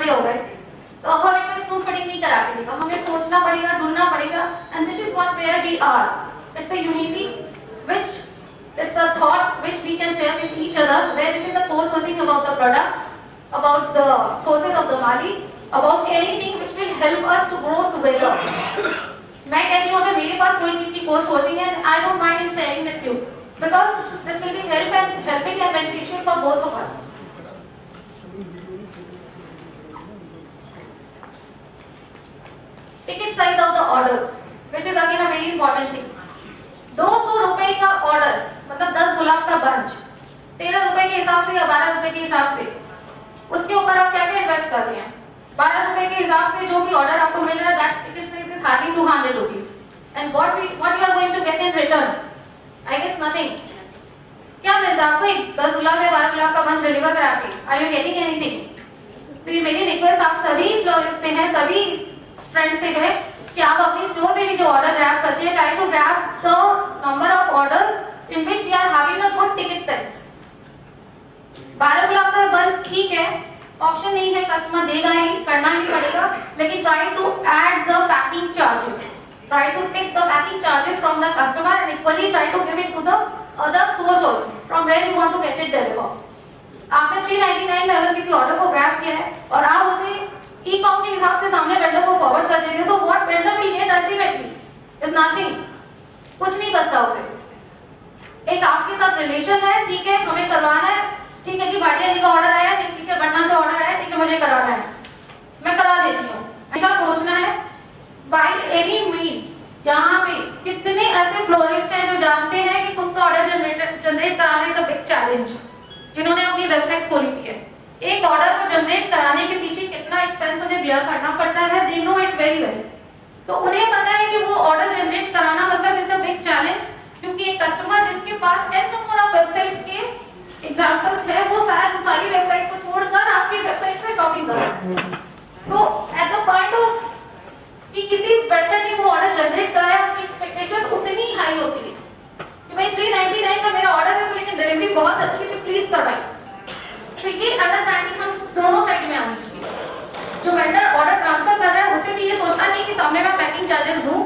बड़े हो गए, तो अब हमें कोई स्पून फीडिंग नहीं करा के देगा, हमें सोचना पड़ेगा, ढूंढना पड़ेगा। And this is what where we are. It's a unity which it's a thought which we can share with each other, where it is a co-sourcing about the product, about the sources of the mali, about anything which will help us to grow together. मैं कहती हूँ अगर मेरे पास कोई चीज की co-sourcing है, I don't mind in sharing with you because this will be helping and beneficial for both of us. Ticket size of the orders, which is again a very important thing. 200 रुपए का order मतलब 10 गुलाब का bunch 13 रुपए के हिसाब से या 12 रुपए के हिसाब से, उसके ऊपर आप क्या क्या इन्वेस्ट कर रहे हैं। 12 रुपए के हिसाब से जो भी ऑर्डर आपको मिल रहा है, that's ticket size is hardly 200 rupees. And what you are going to get in return, I guess nothing. क्या मिलता है आपको? 10 गुलाब या 12 गुलाब का बंच डिलीवर करा के, आर यू गेटिंग एनीथिंग? तो ये मेरी रिक्वेस्ट आप सभी फ्लोरिस्ट से है, सभी फ्रेंड्स से है कि आप अपनी स्टोर में भी जो ऑर्डर ग्रैब करते हैं, try to grab the number of order in which we are having a good ticket size. 12 गुलाब का बंच ठीक है, ऑप्शन नहीं है, कस्टमर देगा ही, करना ही पड़ेगा, लेकिन try to add the packing charges, try to take the packing charges from the customer and equally try to give it to the other source also from where you want to get it delivered. आपने 399 में अगर किसी order को grab किया है और आप उसे ई-कॉम के हिसाब से सामने वेंडर को फॉरवर्ड कर देते हैं, तो what vendor will get ultimately is nothing, कुछ नहीं बचता उसे। एक आपके साथ रिलेशन है, ठीक है हमें करवाना है, ठीक है जी भाटिया जी का ऑर्डर आया, ठीक है पटना से ऑर्डर आया, ठीक है मुझे कराना है, मैं करा देती हूँ, ऐसा सोचना है। बाय एनी मीन यहाँ पे कितने ऐसे फ्लोरिस्ट हैं जो जानते हैं कि खुद का ऑर्डर जनरेट कराना इज अ बिग चैलेंज, जिन्होंने अपनी वेबसाइट खोली हुई है। एक ऑर्डर को जनरेट कराने के पीछे कितना एक्सपेंस उन्हें बियर करना पड़ता है, they know it very well. तो उन्हें पता है कि वो ऑर्डर जनरेट कराना मतलब इज अ बिग चैलेंज, क्योंकि एक कस्टमर जिसके पास एन नंबर ऑफ वेबसाइट के एग्जांपल्स है, वो सारी वेबसाइट को छोड़कर आपकी वेबसाइट से शॉपिंग कर रहा है। तो एट द पॉइंट ऑफ कि किसी वेंडर ने वो ऑर्डर जनरेट कराया, उनकी एक्सपेक्टेशन उतनी हाई होती है कि भाई 399 का मेरा ऑर्डर है, तो लेकिन डिलीवरी बहुत अच्छी से प्लीज करवाइए। तो ये अंडरस्टैंडिंग हम दोनों साइड में आनी चाहिए। जो वेंडर ऑर्डर ट्रांसफर कर रहा है उसे भी ये सोचना चाहिए कि सामने मैं पैकिंग चार्जेस दूं,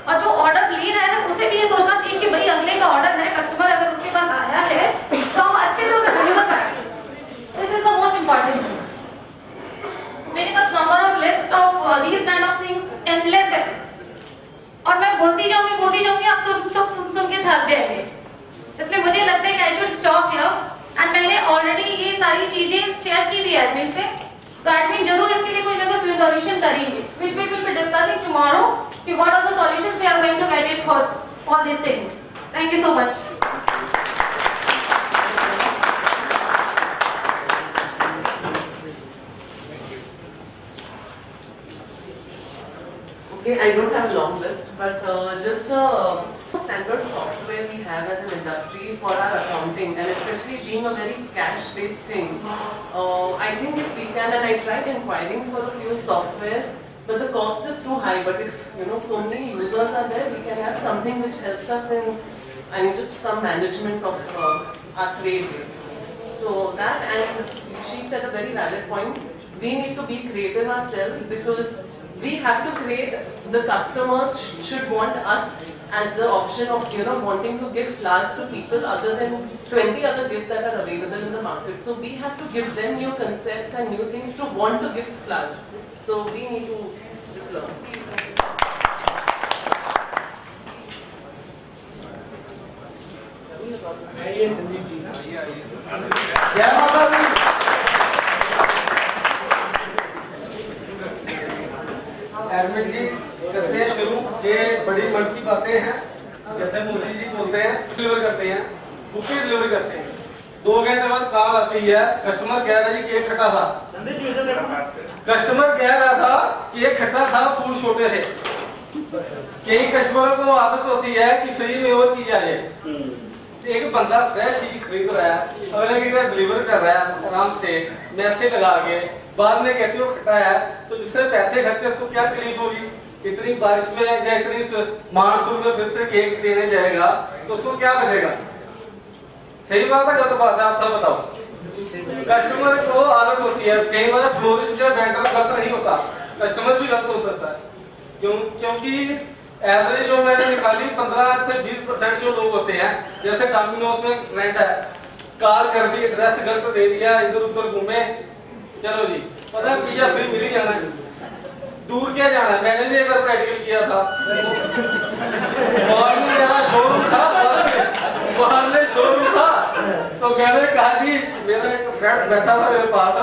और जो ऑर्डर ले रहा है उसे भी ये सोचना चाहिए कि भाई अगले का ऑर्डर है, कस्टमर अगर उसके पास आया है तो हम अच्छे से उसे डिलीवर कराएंगे। This is the most important thing. मेरे पास number of list of these kind of things endless है, और मैं बोलती जाऊंगी, आप सब सुन के थक जाएंगे, इसलिए मुझे लगता है कि I should stop here. And मैंने ऑलरेडी ये सारी चीजें शेयर की हुई एडमिन से, तो एडमिन जरूर इसके लिए कोई ना कोई सॉल्यूशन करेंगे, which we will be discussing tomorrow कि what are the solutions we are going to get it for all this things. Thank you so much. Okay, I don't have a long list, but just a standard software we have as an industry for our accounting, and especially being a very cash-based thing. I think if we can, and I tried inquiring for a few softwares, but the cost is too high. But if so many users are there, we can have something which helps us in, just some management of our trade. So that, and she said a very valid point. We need to be creative ourselves, because we have to create, the customers should want us as the option of wanting to give flowers to people other than 20 other gifts that are available in the market. So we have to give them new concepts and new things to want to give flowers. So we need to just learn. जय माता दी। Admin जी करते हैं शुरू, ये बड़ी मन की बातें हैं, जैसे मोदी जी बोलते हैं डिलीवर करते हैं, बुके डिलीवर करते हैं। 2 घंटे बाद कॉल आती है, कस्टमर कह रहा है जी केक खट्टा था, कस्टमर कह रहा था केक खट्टा था, फूल छोटे थे। कई कस्टमरों को आदत होती है कि फ्री में वो चीज आ जाए। एक बंदा फ्रेश चीज खरीद रहा है, अगले की डिलीवर कर रहा है आराम से मैसेज लगा के, बाद में कहते हो खट्टा है, तो जिससे पैसे खर्चे उसको क्या तकलीफ होगी? इतनी बारिश में या इतनी मानसून में फिर से केक देने जाएगा तो उसको क्या बचेगा? सही बात है, गलत बात है? आप सब बताओ। कस्टमर को आदत होती है, कई बार फ्लोरिस्ट या वेंडर गलत नहीं होता, कस्टमर भी गलत हो सकता है। क्योंकि एवरेज जो मैंने निकाली 15 से 20% जो लोग होते हैं, जैसे डोमिनोज में रेंट है, कॉल कर दी, एड्रेस गलत दे दिया, इधर उधर घूमे, चलो जी पता है पिज्जा फ्री मिल ही जाना है, दूर क्या जाना है। मैंने भी एक बार प्रैक्टिकल किया था, बाहर में मेरा शोरूम था, बाहर में शोरूम था, तो मैंने कहा जी, मेरा एक फ्रेंड बैठा था मेरे पास,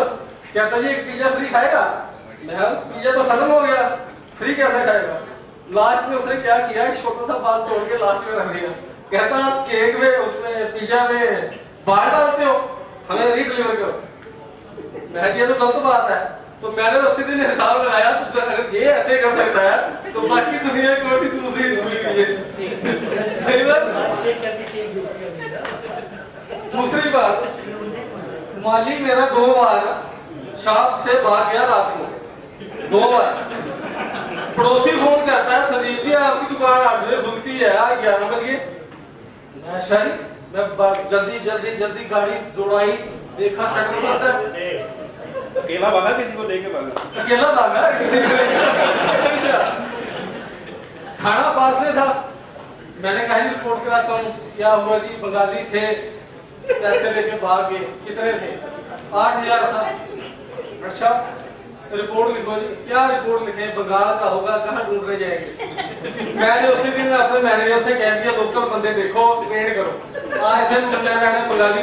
कहता जी एक पिज्जा फ्री खाएगा, मैं पिज्जा तो खत्म हो गया, फ्री कैसे खाएगा। लास्ट में उसने क्या किया, एक छोटा सा बाल तोड़ के लास्ट में रख दिया, कहता आप केक में उसमें पिज्जा में बाल डालते हो, हमें रीडिलीवर करो। मैं ये तो गलत बात है, तो मैंने उसी दिन हिसाब लगाया, तो अगर ये ऐसे कर सकता है तो बाकी दुनिया की कौन सी दूसरी सही बात। दूसरी बात, माली मेरा 2 बार शॉप से भाग गया रात को, 2 बार। पड़ोसी फोन करता है, संदीप जी आपकी दुकान 8 बजे खुलती है, 11 बजे। मैं जल्दी गाड़ी दौड़ाई, देखा शटर करता है, अकेला भागा, किसी को लेके भागा, अकेला भागा किसी को लेके। खाना पास में था, मैंने कहा रिपोर्ट कराता हूँ, क्या हुआ जी, बंगाली थे, पैसे लेके भाग गए, कितने थे, 8,000 था। अच्छा रिपोर्ट लिखो जी, क्या रिपोर्ट लिखे, बंगाल का होगा, कहाँ ढूंढने जाएंगे। मैंने उसी दिन अपने मैनेजर से कह दिया, लोकल बंदे देखो, ट्रेड करो, आज से मैंने बंगाली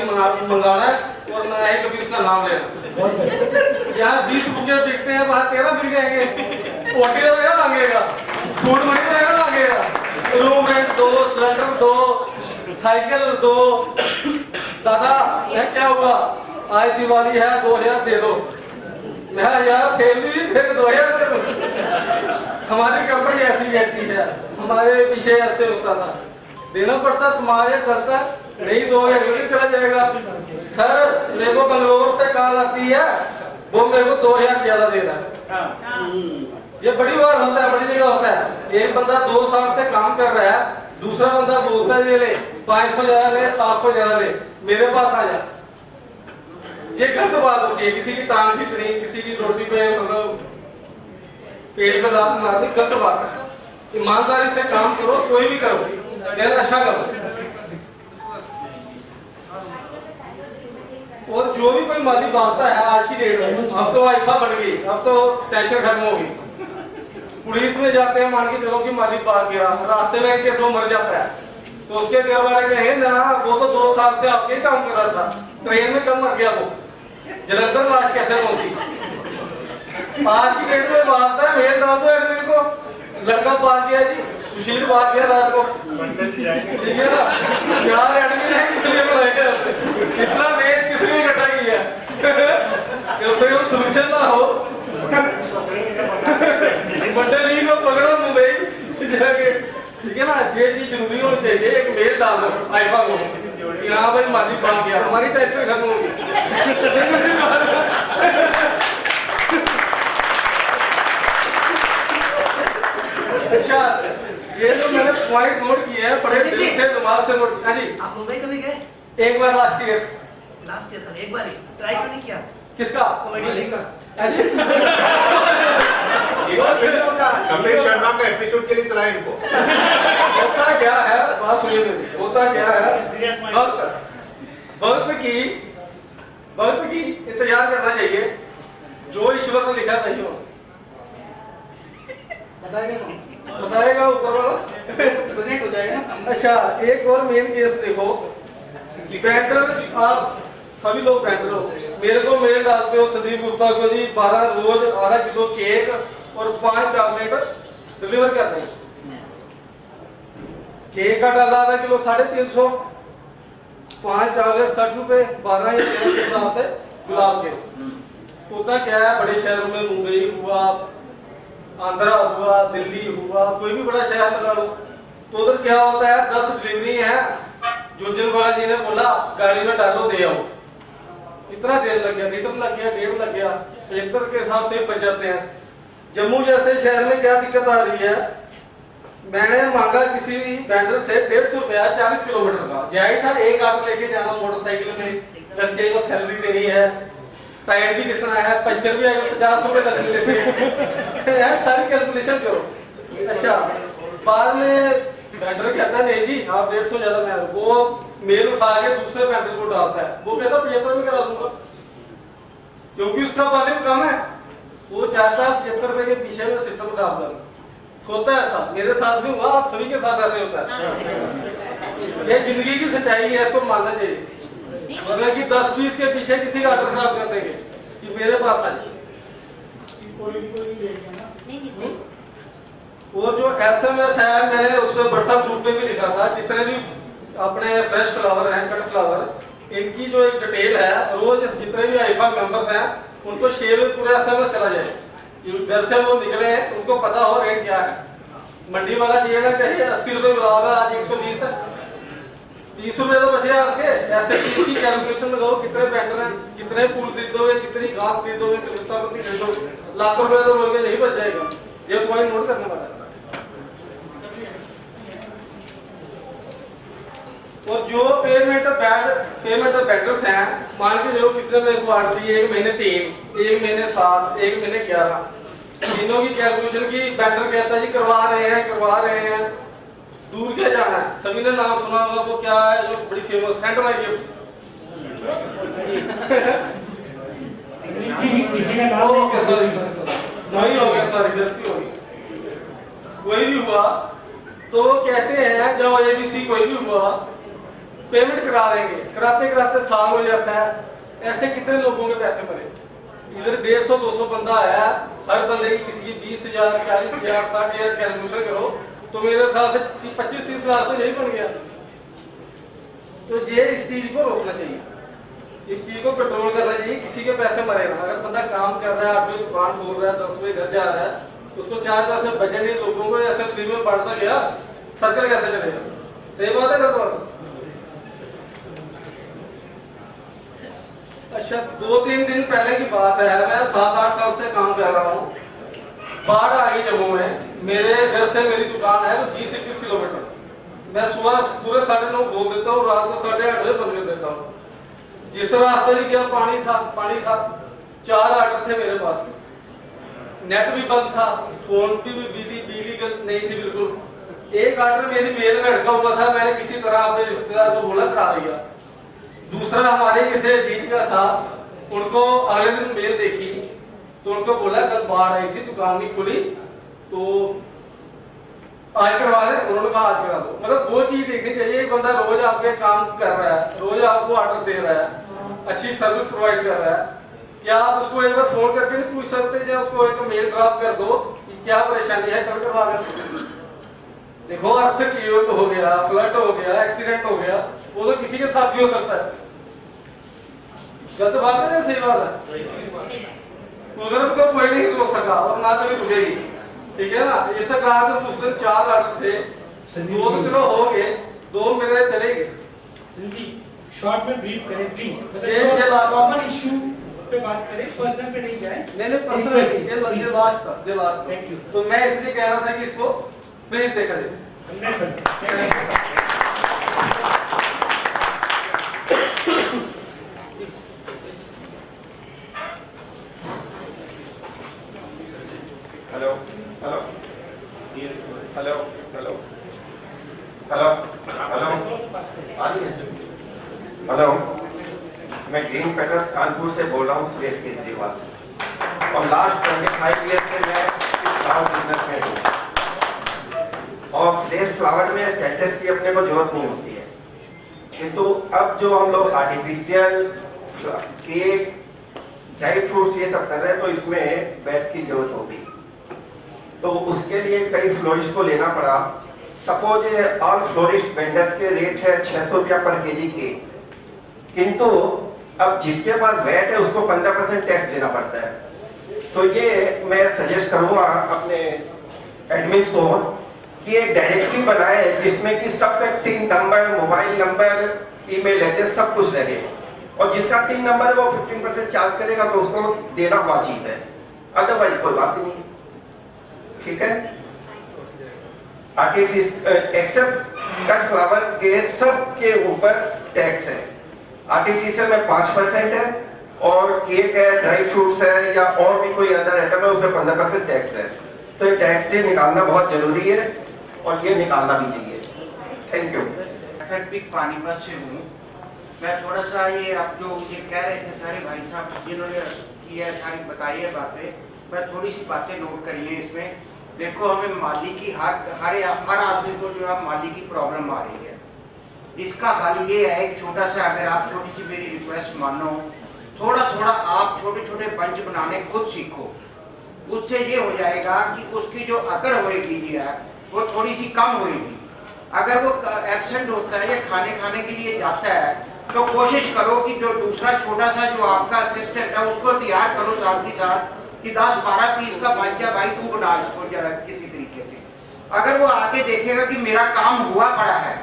मंगाना है और ना ही कभी उसका नाम लेना। जहाँ 20 रुपये बिकते हैं वहाँ 13 बिक जाएंगे, ओटी तो मेरा मांगेगा, फूड मनी तो मेरा मांगेगा, रूम रेंट दो, सिलेंडर दो, साइकिल दो। दादा क्या हुआ, आज दिवाली है, 2000 दे दो। मैं यार सेल भी फिर 2000 दे दो। हमारी कंपनी ऐसी कहती है, हमारे पीछे ऐसे होता था, देना पड़ता, समाज चलता, नहीं दोगे अगले चला जाएगा। सर मेरे को बंगलोर से कॉल आती है, वो मेरे को 2000 ज्यादा दे रहा है। ये बड़ी बार होता है, बड़ी जगह होता है। एक बंदा 2 साल से काम कर रहा है, दूसरा बंदा बोलता है ये ले 500 ज्यादा ले, 700 ज्यादा ले, मेरे पास आ जा। ये गलत बात होती है, किसी की टांग खींचनी, किसी की रोटी पे मतलब पेट पे दांत मारनी, गलत बात है। ईमानदारी से काम करो, कोई भी करो, लेकिन अच्छा करो। और जो भी कोई माली बांटता है आज की डेट में, अब तो आइफा बन गई, अब तो टेंशन खत्म हो गई। पुलिस में जाते हैं, मान के चलो कि मालिक भाग गया, रास्ते में इनके सो मर जाता है, तो उसके घर वाले कहेंगे ना वो तो 2 साल से आपके काम कर रहा था, ट्रेन में कब मर गया वो, जलंधर लाश कैसे पहुंची। आज की डेट में बात है, मेल डाल दो एडमिट को, लड़का भाग गया जी, सुशील भाग गया रात को, ठीक है ना, 4 एडमिट है, किस लिए बुलाएगा, इतना देश किस लिए इकट्ठा किया, कम से कम सोल्यूशन ना हो। बर्थडे लीग में पकड़ो मुंबई जाके, ठीक है ना, ये चीज जरूरी होनी चाहिए। एक मेल डाल दो आइफा को कि हाँ भाई मालिक भाग गया, हमारी टैक्स खत्म होगी। अच्छा ये जो मैंने पॉइंट नोट किए हैं, बड़े दिल से दिमाग से नोट। हाँ जी, आप मुंबई कभी गए? एक बार लास्ट ईयर था, एक बार ही ट्राई क्यों नहीं किया? किसका, कॉमेडी का। हाँ जी कपिल शर्मा का एपिसोड के लिए चलाए इनको। होता क्या है, बात सुनिए मेरी, होता क्या है, वक्त की इंतजार करना चाहिए, जो ईश्वर ने लिखा नहीं हो बताएगा ऊपर वाला, प्रेजेंट हो जाएगा। अच्छा एक और मेन केस देखो, वेंडर आप सभी लोग वेंडर हो, मेरे को मेल डालते हो संदीप गुप्ता को जी 12 रोज 8 किलो केक और 5 चॉकलेट डिलीवर कर दें। केक का डाला आधा किलो 350, 5 चॉकलेट 60 रुपए, 12 या 13 के हिसाब से गुलाब के। होता क्या है, बड़े शहरों में मुंबई हुआ, आंध्रा हुआ, दिल्ली हुआ, कोई भी बड़ा शहर लगा लो, तो उधर क्या होता है 10 डिलीवरी है, झुंझुनवाला जी ने बोला गाड़ी में डालो दे आओ, इतना तेल लग गया, लीटर लग गया, 1.5 लग गया, 75 के हिसाब से बच जाते हैं। जम्मू जैसे शहर में क्या दिक्कत आ रही है, मैंने मांगा किसी वेंडर से 150 रुपया 40 किलोमीटर का, जायज था, एक आदमी लेके जाना मोटरसाइकिल में, लड़के को सैलरी देनी है, टायर भी किसना है, पंचर भी आएगा 50 रुपए तक लेते हैं यार, सारी कैलकुलेशन करो। अच्छा बाद में वेंडर कहता है नहीं जी आप 150 ज्यादा मैं, वो मेल उठा के दूसरे वेंडर को डालता है, वो कहता 75 में करा दूंगा क्योंकि उसका वॉल्यूम कम है, वो चाहता है 75 रुपए के पीछे में सिस्टम खराब कर। होता है ऐसा, मेरे साथ भी हुआ, आप सभी के साथ ऐसे होता है। ये जिंदगी की सच्चाई है, इसको मानना चाहिए। मतलब कि 10-20 के पीछे किसी का ऑर्डर खराब कर देंगे कि मेरे पास आए। वो जो SMS है मैंने उस पर व्हाट्सएप ग्रुप में भी लिखा था, जितने भी अपने फ्रेश फ्लावर हैं, कट फ्लावर, इनकी जो एक डिटेल है रोज जितने भी आईफा मेंबर्स हैं उनको शेयर पूरा SMS चला जाए, घर से वो निकले हैं उनको पता हो रेट क्या है। मंडी वाला दिएगा कहीं 80 रुपए गुलाब है, आज 120 है, 30 रुपए तो बचे आपके। ऐसे की कैलकुलेशन लगाओ, कितने पैटर्न हैं, कितने फूल खरीदोगे, कितनी घास खरीदोगे, कितनी खरीदोगे, लाखों रुपए तो बोल के नहीं बच जाएगा। ये पॉइंट नोट करने वाला है। और जो पेमेंट वेंडर्स हैं, मान के जो किसी ने मेरे को आर्डर दी 1 महीने 3, 1 महीने 7, 1 महीने 11, तीनों की कैलकुलेशन की वेंडर कहता है जी करवा रहे हैं, दूर क्या जाना है। सभी ने नाम सुना होगा, वो क्या है जो बड़ी फेमस सेंट माय गिफ्ट, नहीं हो गया सॉरी गलती होगी, कोई भी हुआ तो कहते हैं जब ABC कोई भी हुआ पेमेंट करा देंगे, कराते कराते साल हो जाता है। ऐसे कितने लोगों के पैसे मरे, इधर 150-200 बंदा आया, हर बंदे की किसी की 20,000, 40,000, 60,000 कैलकुलेशन करो तो मेरे हिसाब से 25-30 लाख तो यही बन गया। तो ये इस चीज को रोकना चाहिए, इस चीज को कंट्रोल करना चाहिए, किसी के पैसे मरे ना। अगर बंदा काम कर रहा है, 8 बजे दुकान खोल रहा है, 10 बजे घर जा रहा है, उसको 4 पैसे बचे नहीं, लोगों को ऐसे फ्री में बढ़ता गया, सर्कल कैसे चलेगा? सही बात है ना? अच्छा 2-3 दिन पहले की बात है, मैं 7-8 साल से काम कर रहा हूँ, बाढ़ आ गई जम्मू में। मेरे घर से मेरी दुकान है 20-21 किलोमीटर, मैं सुबह पूरे 9:30 खोल देता हूँ, रात को 8:30 बजे बंद कर देता हूँ। जिस रास्ते भी गया पानी था, 4 ऑर्डर थे मेरे पास, नेट भी बंद था, फोन भी बिजली नहीं थी बिल्कुल। एक ऑर्डर मेरी मेल में अटका हुआ था, मैंने किसी तरह अपने रिश्तेदार को बोला करा दिया। दूसरा हमारे किसी चीज का था, उनको अगले दिन मेल देखी तो उनको बोला कल बाढ़ आई थी, दुकान नहीं खुली, तो आज करवा ले, उन्होंने कहा आज करा दो। मतलब वो चीज देखनी चाहिए, एक बंदा रोज आपके काम कर रहा है, रोज आपको ऑर्डर दे रहा है, अच्छी सर्विस प्रोवाइड कर रहा है, क्या आप उसको एक बार फोन करके नहीं पूछ सकते, या उसको एक मेल ड्रॉप कर दो कि क्या परेशानी है, कल करवा कर देखो। अर्थक्वेक हो गया, फ्लड हो गया, एक्सीडेंट हो गया, वो तो किसी के साथ भी हो सकता है। गलत बात है या सही बात है? कुदरत को कोई नहीं रोक सका और ना कभी रुकेगी, ठीक है ना? ये सब कहा तो उस दिन 4 ऑर्डर थे, 2 तो चलो हो गए, 2 मेरे चले गए। शॉर्ट में ब्रीफ करें प्लीज, ये कॉमन इशू पे बात करें, पर्सनल पे नहीं जाए। मैंने पर्सनल ये लास्ट था। Thank you. तो मैं इसलिए कह रहा था कि इसको प्लीज देखा जाए। Hello hello hello hello hello hello hello, मैं ग्रीन पेटर्स कानपुर से बोल रहा हूँ, सुरेश केजरीवाल। और लास्ट 25 ईयर से मैं इस फ्लावर बिजनेस में हूँ, और फ्रेश फ्लावर में सेंटेस की अपने को जरूरत नहीं होती है, किंतु अब जो हम लोग आर्टिफिशियल केक, ड्राई फ्रूट्स ये सब कर रहे हैं, तो इसमें बैट की जरूरत होगी। तो उसके लिए कई फ्लोरिस्ट को लेना पड़ा। सपोज ऑल फ्लोरिस्ट वेंडर्स के रेट है 600 रुपया पर केजी के, किंतु अब जिसके पास वैट है उसको 15% टैक्स देना पड़ता है। तो ये मैं सजेस्ट करूंगा अपने एडमिन को कि एक डायरेक्टरी बनाए जिसमें कि सबका tin number, mobile number, email address सब कुछ लगे, और जिसका टिन नंबर है वो 15% चार्ज करेगा तो उसको देना वाजिब है, अदरवाइज कोई बात नहीं। ठीक है? आर्टिफिशियल एक्सेप्ट कट फ्लावर के सब के ऊपर टैक्स है, आर्टिफिशियल में 5% है, और केक है, ड्राई फ्रूट्स है या और भी कोई अदर आइटम है उसमें 15% टैक्स है। तो ये टैक्स निकालना बहुत जरूरी है और ये निकालना भी चाहिए। Thank you. FNP पानीपत से हूँ। मैं थोड़ा सा ये आप जो ये कह रहे थे सारे भाई साहब जिन्होंने की है सारी बताई है बातें, मैं थोड़ी सी बातें नोट करी है इसमें। देखो हमें माली की हर आदमी को जो है माली की प्रॉब्लम आ रही है। इसका हल ये है, एक छोटा सा, अगर आप छोटी सी मेरी रिक्वेस्ट मानो, थोड़ा थोड़ा आप छोटे छोटे बंच बनाने खुद सीखो। उससे ये हो जाएगा कि उसकी जो अकड़ होएगी वो थोड़ी सी कम होएगी। अगर वो एब्सेंट होता है या खाने के लिए जाता है तो कोशिश करो कि जो दूसरा छोटा सा जो आपका असिस्टेंट है उसको तैयार करो साथ के साथ कि 10-12 पीस का बंचा भाई तू बना इसको जरा किसी तरीके से। अगर वो आके देखेगा कि मेरा काम हुआ पड़ा है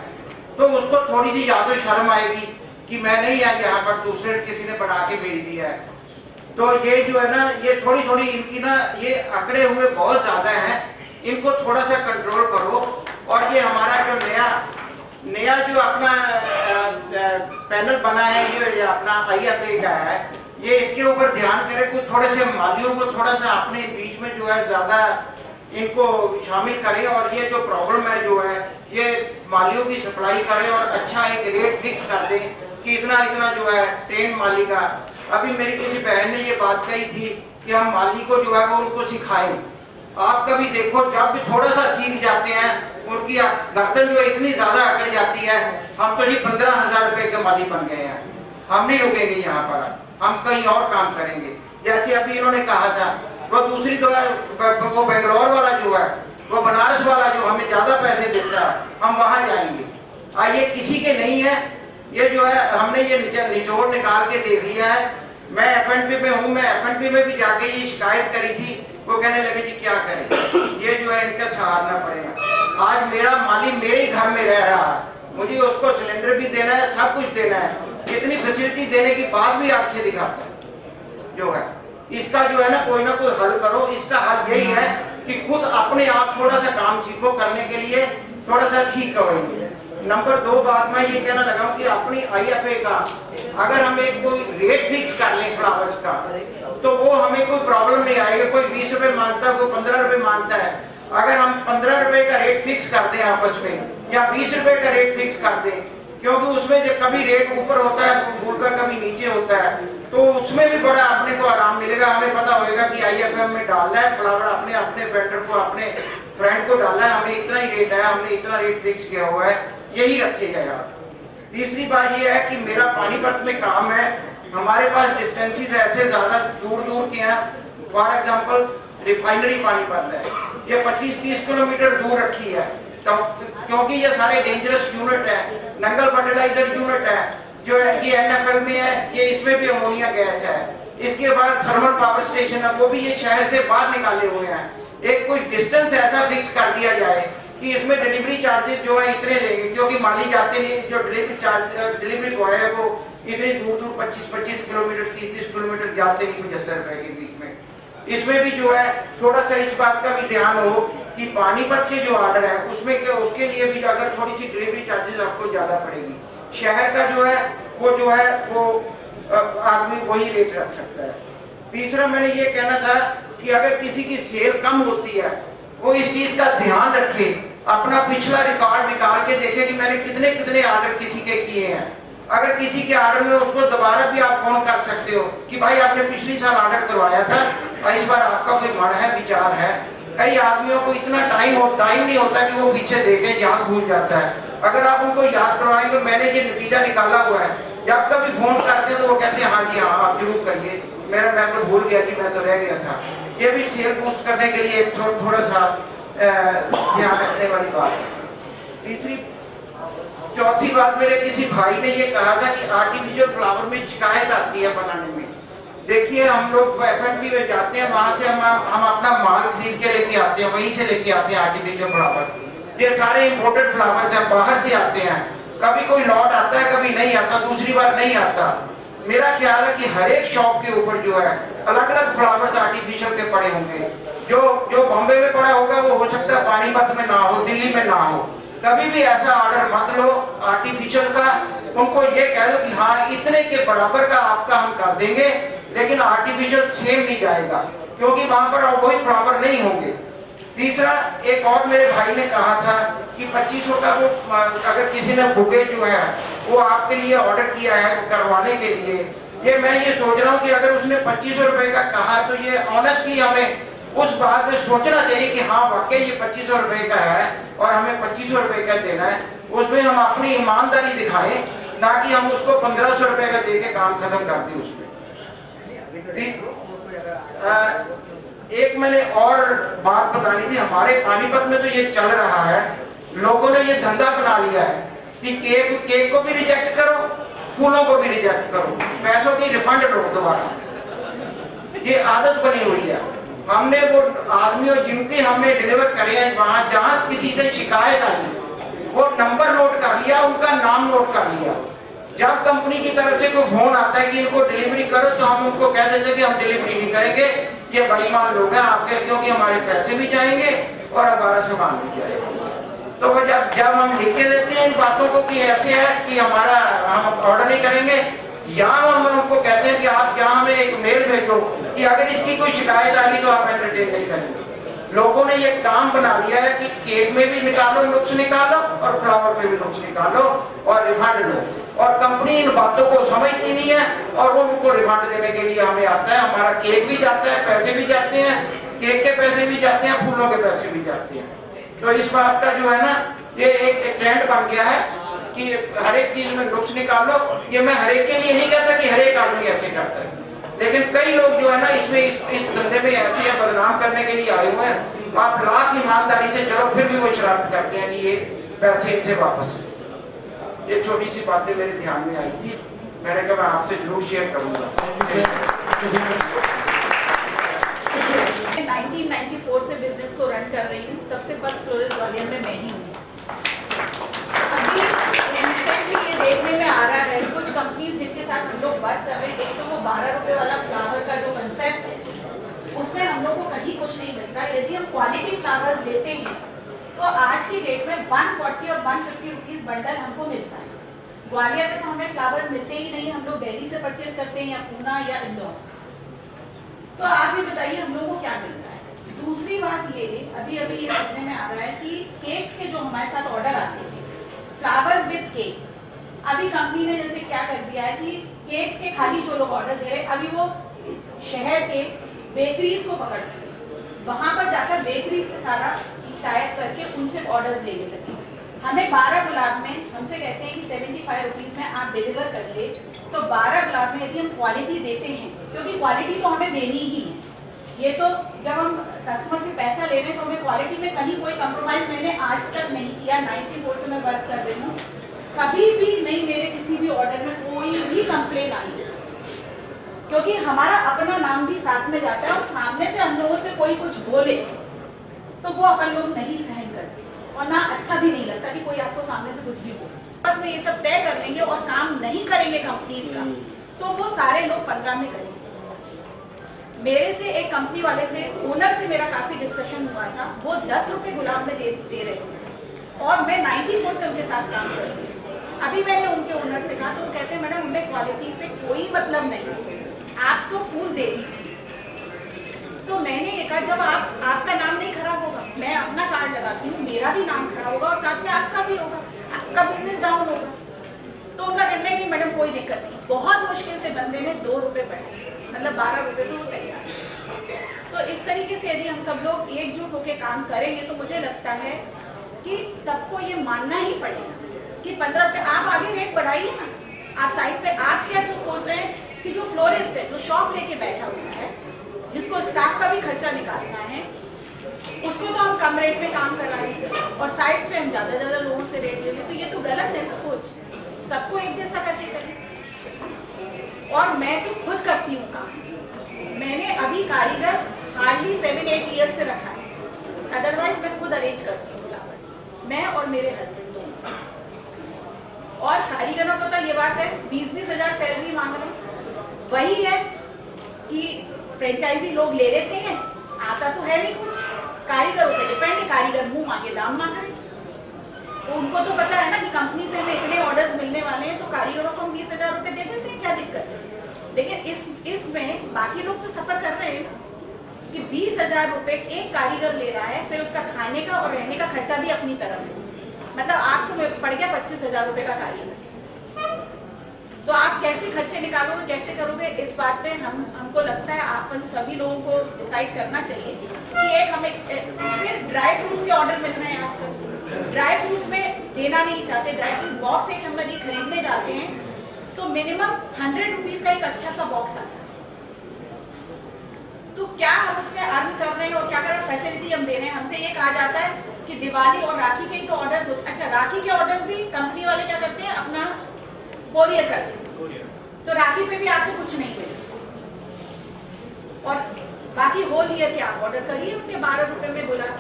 तो उसको थोड़ी सी याद शर्म आएगी कि मैं नहीं यहाँ पर दूसरे किसी ने बना के भेज दिया है। तो ये जो है ना, ये थोड़ी थोड़ी इनकी ना ये अकड़े हुए बहुत ज्यादा हैं, इनको थोड़ा सा कंट्रोल करो। और ये हमारा जो नया जो अपना पैनल बना है, ये अपना IFA का है, ये इसके ऊपर ध्यान करें, कुछ थोड़े से मालियों को थोड़ा सा अपने बीच में जो है ज्यादा इनको शामिल करें और ये जो प्रॉब्लम है जो है ये मालियों की सप्लाई करें और अच्छा एक रेट फिक्स कर दें कि इतना इतना जो है ट्रेन माली का। अभी मेरी किसी बहन ने ये बात कही थी कि हम माली को जो है वो उनको सिखाएं। आप कभी देखो जब भी थोड़ा सा सीख जाते हैं उनकी गर्दन जो इतनी ज्यादा अकड़ जाती है, हम तो जी 15,000 रुपए के मालिक बन गए हैं, हम नहीं रुकेंगे यहाँ पर, हम कहीं और काम करेंगे। जैसे अभी इन्होंने कहा था वो दूसरी तो वो बेंगलोर वाला जो है, वो बनारस वाला जो हमें ज्यादा पैसे देता है, हम वहां जाएंगे। ये किसी के नहीं है, ये जो है हमने ये निचोड़ निकाल के देख लिया है। मैं FNP में हूँ, मैं FNP में भी जाके ये शिकायत करी थी, वो कहने लगे जी क्या करें, ये जो है इनका सहारना पड़ेगा। आज मेरा माली मेरे ही घर में रह रहा है, मुझे उसको सिलेंडर भी देना है, सब कुछ देना है, इतनी फैसिलिटी देने के बाद भी आंखें दिखाता है जो है। इसका जो है ना कोई हल करो। इसका हल यही है कि खुद अपने आप थोड़ा सा काम सीखो करने के लिए, थोड़ा सा ठीक करेंगे। नंबर 2 बात मैं ये कहना लगा कि अपनी IFA का अगर हम एक कोई रेट फिक्स कर लें फ्लावर्स का तो वो हमें कोई प्रॉब्लम नहीं आएगी। कोई 20 रुपए मांगता है, कोई 15 रुपए मांगता है, अगर हम 15 रुपए का रेट फिक्स कर दें आपस में या 20 रुपए का रेट फिक्स कर दें, क्योंकि उसमें जब कभी रेट ऊपर होता है फूल का कभी नीचे होता है, तो उसमें भी बड़ा अपने को आराम मिलेगा। हमें पता होगा कि IFM में डालना है फ्लावर, अपने अपने वेंडर को, अपने फ्रेंड को डालना है, हमें इतना ही रेट है, हमने इतना रेट फिक्स किया हुआ है, यही रखेगा यार। तीसरी बात ये है कि मेरा पानीपत में काम है, हमारे पास डिस्टेंसेस ऐसे ज्यादा दूर दूर के हैं। फॉर एग्जांपल रिफाइनरी पानीपत है, ये 25-30 किलोमीटर दूर रखी है, तो क्योंकि ये सारे डेंजरस यूनिट है, नंगल फर्टिलाइजर यूनिट है जो है, ये NFL में है, ये इसमें भी अमोनिया गैस है। इसके बाद थर्मल पावर स्टेशन है, वो भी ये शहर से बाहर निकाले हुए हैं। एक कोई डिस्टेंस ऐसा फिक्स कर दिया जाए कि इसमें डिलीवरी चार्जेस जो है इतने लेंगे, क्योंकि माली जाते नहीं, जो डिलीवरी बॉय है वो इतनी दूर 25-25 किलोमीटर 30-30 किलोमीटर जाते नहीं 75 रुपए के बीच में। इसमें भी जो है थोड़ा सा इस बात का भी ध्यान हो कि पानीपत के जो ऑर्डर है उसमें उसके लिए भी अगर थोड़ी सी डिलीवरी चार्जेस आपको ज्यादा पड़ेगी। शहर का जो है वो आदमी वही रेट रख सकता है। तीसरा मैंने ये कहना था कि अगर किसी की सेल कम होती है वो इस चीज का ध्यान रखे, अपना पिछला रिकॉर्ड निकाल के देखे कि मैंने कितने कितने ऑर्डर किसी के किए हैं। अगर किसी के ऑर्डर में उसको दोबारा भी आप फोन कर सकते हो कि भाई आपने पिछली साल ऑर्डर करवाया था, इस बार आपका कोई मन है, विचार है। कई आदमियों को इतना टाइम नहीं होता कि वो पीछे देखे, याद भूल जाता है। अगर आप उनको याद करवाएंगे, मैंने ये नतीजा निकाला हुआ है, जब कभी फोन करते हैं तो वो कहते हैं हाँ जी हाँ आप जरूर करिए, मैं तो भूल गया कि मैं तो रह गया था। ये भी सेल बूस्ट करने के लिए थोड़ा सा ध्यान रखने वाली बात है। चौथी बात, मेरे किसी भाई ने ये कहा था कि आर्टिफिशियल फ्लावर में शिकायत आती है बनाने में। देखिए हम लोग FNP में जाते हैं, वहां से हम अपना माल खरीद के लेके आते हैं, वहीं से लेके आते हैं आर्टिफिशियल फ्लावर। ये सारे इंपोर्टेड फ्लावर्स हैं, बाहर से आते हैं, कभी कोई लॉट आता है कभी नहीं आता, दूसरी बार नहीं आता। मेरा ख्याल है कि हर एक शॉप के ऊपर जो है अलग अलग फ्लावर्स आर्टिफिशियल के पड़े होंगे। जो बॉम्बे में पड़ा होगा वो हो सकता है पानीपत में ना हो, दिल्ली में ना हो, कभी भी ऐसा ऑर्डर मत लो आर्टिफिशियल का। उनको ये कह दो कि हाँ इतने के बराबर का आपका हम कर देंगे, लेकिन आर्टिफिशियल सेम नहीं जाएगा, क्योंकि वहां पर वही फ्लावर नहीं होंगे। तीसरा, एक और मेरे भाई ने कहा था कि 2500 का वो अगर किसी ने बुके जो है वो आपके लिए ऑर्डर किया है करवाने के लिए, ये मैं ये सोच रहा हूँ कि अगर उसने 2500 रुपए का कहा तो ये ऑनेस्टली हमें उस बात में सोचना चाहिए कि हाँ वाकई ये 2500 रुपए का है और हमें 2500 रुपए का देना है। उसमें हम अपनी ईमानदारी दिखाएं, ना कि हम उसको 1500 रुपए का दे के काम खत्म कर दें उसमें। एक मैंने और बात बतानी थी, हमारे पानीपत में तो ये चल रहा है, लोगों ने ये धंधा बना लिया है कि केक को भी रिजेक्ट करो, फूलों को भी रिजेक्ट करो, पैसों की रिफंड लो दोबारा। ये आदत बनी हुई है। हमने वो आदमियों जिनके हमने डिलीवर करे हैं, वहां जहां किसी से शिकायत आई वो नंबर नोट कर लिया, उनका नाम नोट कर लिया। जब कंपनी की तरफ से कोई फोन आता है कि इनको डिलीवरी करो, तो हम उनको कह देते हैं कि हम डिलीवरी नहीं करेंगे, ये बेईमान लोग हैं आपके, क्योंकि हमारे पैसे भी जाएंगे और हमारा सामान भी जाएगा। तो जब हम लिख के देते हैं इन बातों को कि ऐसे है कि हमारा हम ऑर्डर नहीं करेंगे, यहाँ हम उनको कहते हैं कि आप यहाँ हमें एक मेल भेजो कि अगर इसकी कोई शिकायत आ गई तो आप एंटरटेन नहीं करेंगे। लोगों ने ये काम बना लिया है कि केक में भी निकालो, नुक्स निकालो, और फ्लावर में भी नुक्स निकालो और रिफंड लो, और कंपनी इन बातों को समझती नहीं है और वो उनको रिफंड देने के लिए हमें आता है। हमारा केक भी जाता है, पैसे भी जाते हैं, केक के पैसे भी जाते हैं, फूलों के पैसे भी जाते हैं। तो इस बात का जो है ना, ये एक ट्रेंड बन गया है कि हर एक चीज में नुक्स निकालो। ये मैं हर एक के लिए नहीं कहता कि हर एक आदमी ऐसे करता है, लेकिन कई लोग जो है ना इसमें इस धंधे में ऐसे है, बदनाम करने के लिए आए हुए हैं। आप लाख ईमानदारी से चलो, फिर भी वो शरारत करते हैं कि ये पैसे इनसे वापस। ये छोटी सी बातें मेरे ध्यान में आई थी, मैंने कहा मैं आपसे जरूर शेयर करूंगा। 1994 से बिजनेस को रन कर रही हूँ। सबसे फर्स्ट फ्लोरिस्ट ग्वालियर में मैं ही हूँ। अभी रिसेंटली ये देखने में आ रहा है कुछ कंपनीज जिनके साथ हम लोग वर्क कर रहे हैं, एक तो वो 12 रुपए वाला फ्लावर का जो कंसेप्ट है उसमें हम लोग को कहीं कुछ नहीं मिल रहा है। यदि हम क्वालिटी फ्लावर्स लेते हैं तो आज की डेट में 140 और 150 रुपीज बंडल हमको मिलता है। ग्वालियर में तो हमें फ्लावर्स मिलते ही नहीं, हम लोग दिल्ली से परचेज करते हैं या पूना या इंदौर। तो आप भी बताइए हम लोग को क्या मिल रहा है। दूसरी बात ये अभी ये सुनने में आ रहा है कि केक्स के जो हमारे साथ ऑर्डर आते हैं, फ्लावर्स विद केक, अभी कंपनी ने जैसे क्या कर दिया है कि केक्स के खाली जो लोग ऑर्डर दे रहे हैं, अभी वो शहर के बेकरीज को पकड़ते हैं, वहां पर जाकर बेकरीज से सारा टाइप करके उनसे ऑर्डर्स लेने लगे। हमें 12 गुलाब में हमसे कहते हैं कि 75 रुपीज में आप डिलीवर करिए, तो 12 गुलाब में यदि हम क्वालिटी देते हैं, क्योंकि क्वालिटी तो हमें देनी ही है, ये तो जब हम कस्टमर से पैसा ले रहे हैं तो हमें क्वालिटी में कहीं कोई कंप्रोमाइज मैंने आज तक नहीं किया। 94 से मैं वर्क कर रही हूँ, कभी भी नहीं मेरे किसी भी ऑर्डर में कोई भी कंप्लेन आई, क्योंकि हमारा अपना नाम भी साथ में जाता है और सामने से हम लोगों से कोई कुछ बोले तो वो अपन लोग नहीं सहन करते और ना अच्छा भी नहीं लगता कि कोई आपको सामने से कुछ भी बोले। बस में ये सब तय कर लेंगे और काम नहीं करेंगे कंपनीज का, तो वो सारे लोग 15 में करेंगे। मेरे से एक कंपनी वाले से, ओनर से मेरा काफी डिस्कशन हुआ था, वो 10 रुपए गुलाब में दे रहे थे और मैं 94 से उनके साथ काम कर रही थी। अभी मैंने उनके ओनर से कहा तो वो कहते हैं मैडम हमें क्वालिटी से कोई मतलब नहीं, आप तो फूल दे दीजिए। तो मैंने ये कहा जब आपका नाम नहीं खराब होगा, मैं अपना कार्ड लगाती हूँ, मेरा भी नाम खराब होगा और साथ में आपका भी होगा, आपका बिजनेस डाउन होगा। तो उनका कहना है कि मैडम कोई दिक्कत नहीं। बहुत मुश्किल से बंदे ने 2 रुपए बढ़ाए, मतलब 12 रुपए तो वो तैयार। तो इस तरीके से यदि हम सब लोग एकजुट होकर काम करेंगे तो मुझे लगता है कि सबको ये मानना ही पड़ेगा कि 15 रुपए आप आगे रेट बढ़ाइए ना। आप साइड पे आप क्या सोच रहे हैं कि जो फ्लोरिस्ट है, जो शॉप लेके बैठा हुआ है, जिसको स्टाफ का भी खर्चा निकालना है, उसको तो हम कम रेट में काम कराएंगे और साइड्स पे हम ज्यादा लोगों से रेट ले लें, तो ये तो गलत है ना सोच। सबको एक जैसा करके चले। और मैं तो खुद करती हूँ काम। मैंने अभी कारीगर हार्डली 7-8 ईयर्स से रखा है, अदरवाइज मैं खुद अरेंज करती हूँ फ्लावर्स, मैं और मेरे हस्बैंड दोनों। और कारीगरों को तो ये बात है 20-20 हज़ार सैलरी मांग रहे हैं। वही है कि फ्रेंचाइजी लोग ले लेते हैं, आता तो है नहीं कुछ, कारीगरों पे डिपेंड है, कारीगर मुंह मांगे दाम मांगे। उनको तो पता है ना कि कंपनी से हमें इतने ऑर्डर्स मिलने वाले हैं, तो कारीगरों को हम 20,000 रुपये दे देते हैं, क्या दिक्कत है। लेकिन इसमें बाकी लोग तो सफर कर रहे हैं कि 20,000 रुपये एक कारीगर ले रहा है, फिर उसका खाने का और रहने का खर्चा भी अपनी तरफ है, मतलब आपको पड़ गया 25,000 रुपये का कारीगर। तो आप कैसे खर्चे निकालोगे, कैसे करोगे, इस बात पे हमको लगता है अपन सभी लोगों को डिसाइड करना चाहिए कि एक हम फिर ड्राई फ्रूट्स के ऑर्डर मिल रहे हैं आजकल, ड्राई फ्रूट्स में देना नहीं चाहते, ड्राई फ्रूट बॉक्स एक हम यदि खरीदने जाते हैं तो मिनिमम 100 रुपीज का एक अच्छा सा बॉक्स आता है। तो क्या हम उसमें अर्न कर रहे हैं और क्या कर रहे हैं, फैसिलिटी हम दे रहे हैं। हमसे ये कहा जाता है कि दिवाली और राखी के ही तो ऑर्डर होते, अच्छा राखी के ऑर्डर्स भी कंपनी वाले क्या करते हैं, अपना कोरियर करते हैं, तो राखी पे भी आपको कुछ नहीं मिलेगा। और बाकी होल ईयर के आप ऑर्डर करिए उनके 12 रुपए में गुलाब।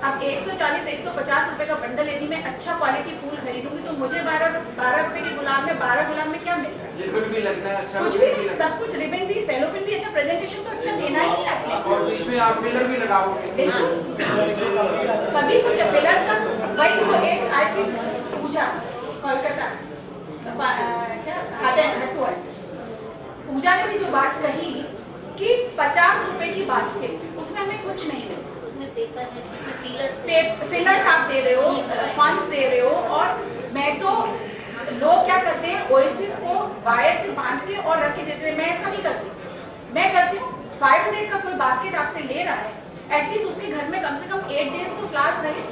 अब 140-150 रुपए का बंडल यदि मैं अच्छा क्वालिटी फूल खरीदूंगी तो मुझे 12 रुपए के गुलाब में 12 गुलाब में क्या मिलता है, रिबन भी लगता है, अच्छा कुछ भी नहीं, सब कुछ, रिबन भी, सेलोफिन भी, अच्छा प्रेजेंटेशन तो अच्छा देना ही है आपने। और इसमें आप फिलर भी लगाओगे, बिल्कुल सभी कुछ है, फिलर्स का वही तो एक आई थिंक पूजा कोलकाता क्या पूजा ने भी जो बात कही कि 50 रुपए की बास्केट, उसमें हमें कुछ नहीं मिलता, फिलर्स आप दे रहे हो, फंड्स दे रहे हो, और मैं तो लोग क्या करते हैं ओएसिस को वायर से बांध के और रख के देते हैं, मैं ऐसा नहीं करती। मैं करती हूँ 500 का कोई बास्केट आपसे ले रहा है, एटलीस्ट उसके घर में कम से कम 8 डेज तो फ्लावर्स रहे,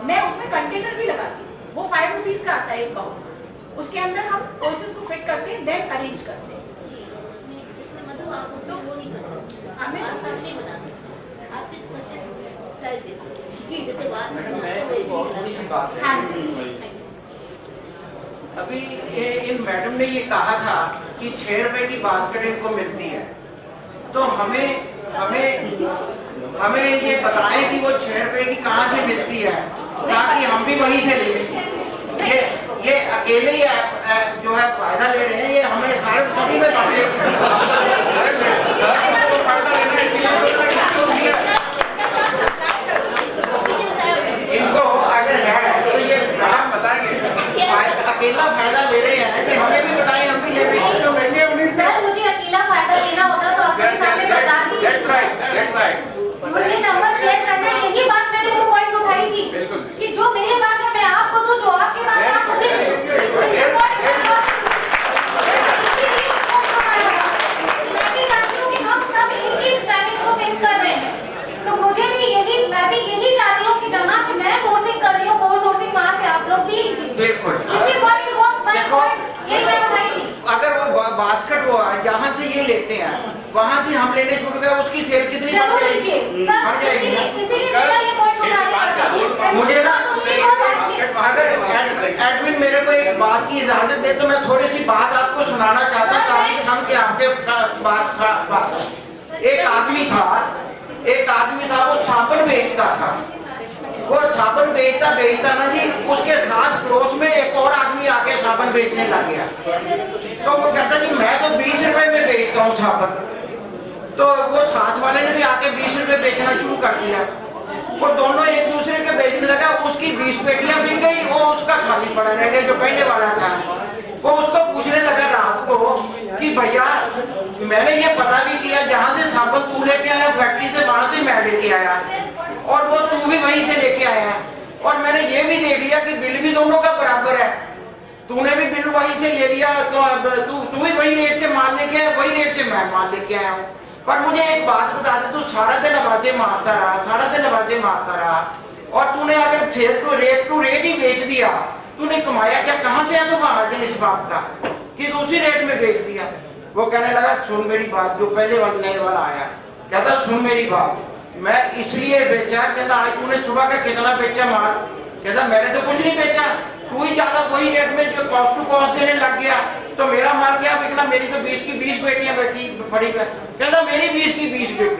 मैं उसमें कंटेनर भी लगाती हूँ, वो 5 रुपीज का आता है एक बाउल, उसके अंदर हम ओएसिस को फिट करते हैं, देन अरेंज करते हैं। हमें जी थोड़ी सी बात है, हाँ जी। अभी इन मैडम ने ये कहा था कि 6 रुपए की बास्केट इनको मिलती है, तो हमें ये बताएं कि वो 6 रुपए की कहाँ से मिलती है, ताकि हम भी वहीं से ले लें। ये अकेले ही जो है फायदा ले रहे हैं, ये हमें सारे सभी में इनको अगर है तो ये बताएंगे, अकेला फायदा ले रहे हैं कि हमें भी बताएं, हम भी ले लेंगे। सर मुझे अकेला फायदा लेना होता तो आपके सामने बता दी, मुझे नंबर शेयर करना है, यही बात मैंने वो पॉइंट उठाई थी कि जो मेरे पास है मैं आपको दूं, जो आपके पास है आप मुझे हम सब इनकी चैलेंज को फेस कर रहे हैं, तो मुझे भी मैं भी यही चाह रही हूँ कि जहाँ से मैं सोर्सिंग कर रही हूँ कोर सोर्सिंग वहाँ से आप लोग भी अगर वो बास्केट वो जहाँ से ये लेते हैं वहाँ से हम लेने शुरू गए, उसकी सेल कितनी बढ़ जाएगी? मुझे ना अगर एडमिन मेरे को एक बात की इजाजत दे तो मैं थोड़ी सी बात आपको सुनाना चाहता हूँ, ताकि हम के आपके बात। एक आदमी था वो साबुन बेचता था, वो साबुन बेचता ना जी, उसके साथ पड़ोस में एक और आदमी आके साबुन बेचने लग गया, तो वो कहता जी मैं तो 20 रुपए में बेचता हूँ साबुन, तो वो साथ वाले ने भी आके 20 रुपए बेचना शुरू कर दिया, वो दोनों एक दूसरे के बेचने लगा, उसकी 20 पेटियां बिक गई, वो उसका खाली पड़ा रह गया जो पहले वाला था। वो उसको पूछने लगा रात को कि भैया मैंने ये पता भी किया जहाँ से साबुन तू लेके आया फैक्ट्री से, वहां से मैं लेके आया, और वो तू भी वहीं से लेके आया, और मैंने ये भी देख लिया कि बिल भी दोनों का बराबर है, तूने भी बिल वहीं से ले लिया, तो तू भी वही रेट से माल लेके आया, वही रेट से मैं माल लेके आया हूँ। पर मुझे एक बात बता दे, तू सारा दिन आवाजें मारता रहा, और तूने अगर सेल टू रेट ही बेच दिया, तूने कमाया क्या? कहाँ से है तो मार्जिन इस बात का कि उसी रेट में बेच दिया? वो कहने लगा सुन मेरी बात, जो पहले वाला नए वाला आया कहता सुन मेरी बात, मैं इसलिए बेचा, कहता आज तूने सुबह का कितना बेचा माल? कहता मैंने तो कुछ नहीं बेचा, तू ही ज्यादा वही रेट में जो कॉस्ट टू कॉस्ट देने लग गया, तो मेरा माल क्या बिकना? मेरी तो 20 की 20 पेटियां बैठी पड़ी, कहता मेरी 20 की 20 पेटी।